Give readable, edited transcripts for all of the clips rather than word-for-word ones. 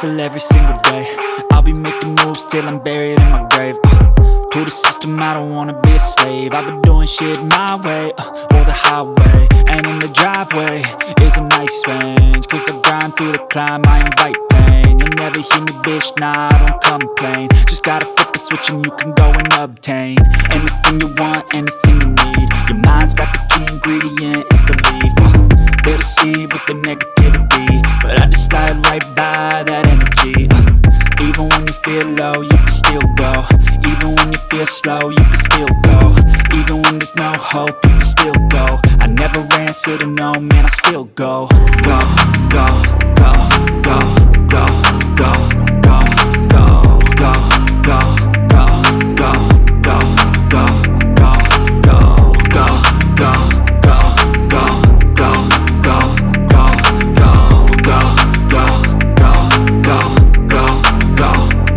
hustle every single day. I'll be making moves till I'm buried in my grave. To the system, I don't wanna be a slave. I've been doing shit my way, or the highway. And in the driveway is a nice range, cause I grind through the climb, I invite pain. You'll never hear me, bitch, nah, I don't complain. Just gotta flip the switch and you can go and obtain anything you want, anything you need. Your mind's got the key ingredient, it's belief. They'll deceive with the negativity, but I just slide right by that energy. Even when you feel low, you can still go. Even when you feel slow, you can still go. Even when there's no hope, you can still go. I never answer to no, man, I still go. Go, go, go, go, go, go, go, go, go, go, go, go, go, go, go, go, go, go,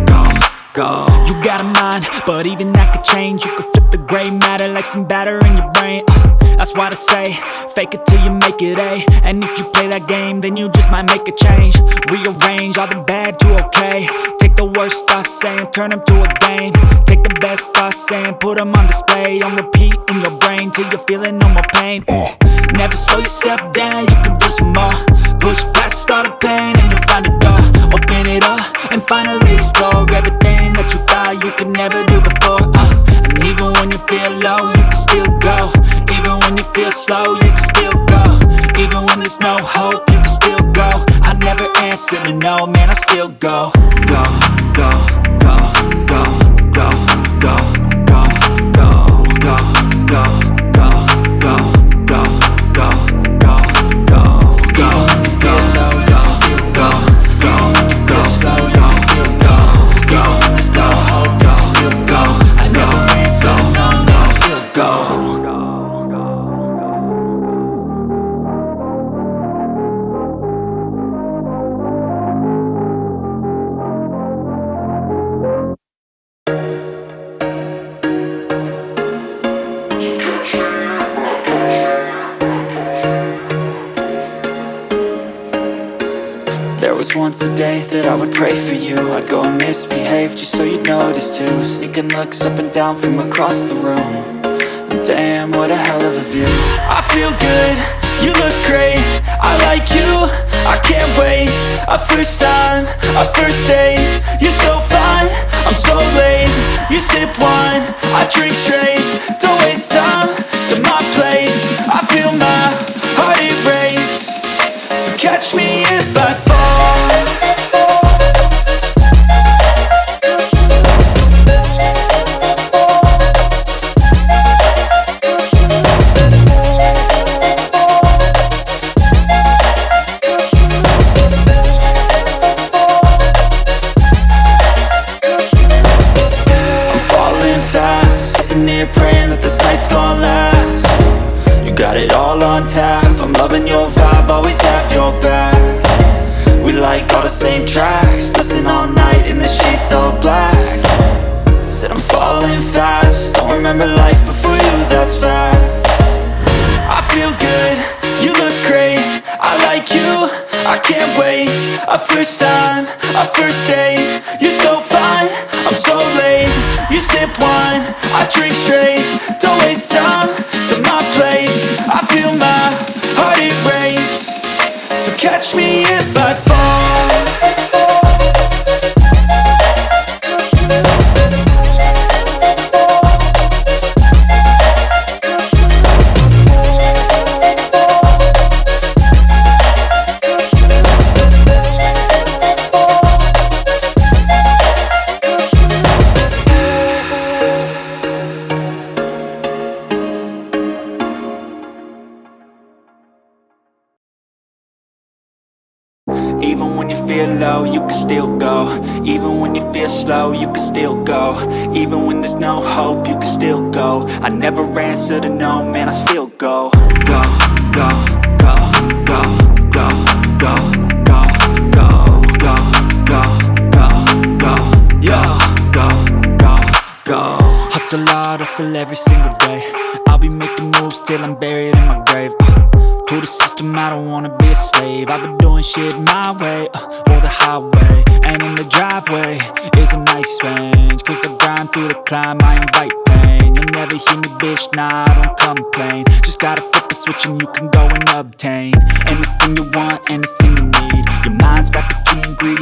go, go. You got a mind, but even that could change. You could flip the gray matter like some batter in your brain. That's why they say, fake it till you make it A. And if you play that game, then you just might make a change. Rearrange all the bad to okay. Take the worst thoughts saying, turn them to a game. Take the best thoughts saying, put them on display. On repeat in your brain till you're feeling no more pain. Never slow yourself down, you can do some more. Push past all the pain and you'll find a door. Open it up and finally explore everything that you thought you could never do before. And even when you feel low, you can still go. Even when you feel slow, you can still go. Even when there's no hope, you can still go. I never answer to no, man, I still go. Go, go, go, go, go, go, go, go, go, go, go, go, go, go, go, go, go. Even when you feel low, you can still go. Even when you feel slow, you can still go. Even when there's no hope, you can still go. I never answer to no, man, I still go. There was once a day that I would pray for you. I'd go and misbehave just so you'd notice too. Sneaking looks up and down from across the room. And damn, what a hell of a view. I feel good, you look great, I like you, I can't wait. A first time, a first date, you're so fine, I'm so late. You sip wine, I drink straight. Don't waste time to my place. I feel my heart erase. So catch me if I fall. I'm falling fast, sitting here praying that this night's gonna last. You got it all on tap, I'm loving your vibe, always have your back. We like all the same tracks, listen all night in the sheets all black. Said I'm falling fast, don't remember life before you, that's fact. I feel good, you look great, I like you, I can't wait. A first time, a first date, you're so fine, I'm so late. You sip wine, I drink straight. Don't waste time to my place. I feel my heart erase. So catch me if I fall. Even when you feel low, you can still go. Even when you feel slow, you can still go. Even when there's no hope, you can still go. I never answer to no, man, I still go. Go, go, go, go, go, go, go, go, go, go, go, go, yo, go, go, go. Hustle hard, hustle every single day. I'll be making moves till I'm buried in my grave. To the system, I don't wanna be a slave. I've been doing shit my way, or the highway. And in the driveway is a nice range, cause I grind through the climb, I invite pain. You'll never hear me, bitch, nah, I don't complain. Just gotta flip the switch and you can go and obtain anything you want, anything you need. Your mind's got the key ingredient.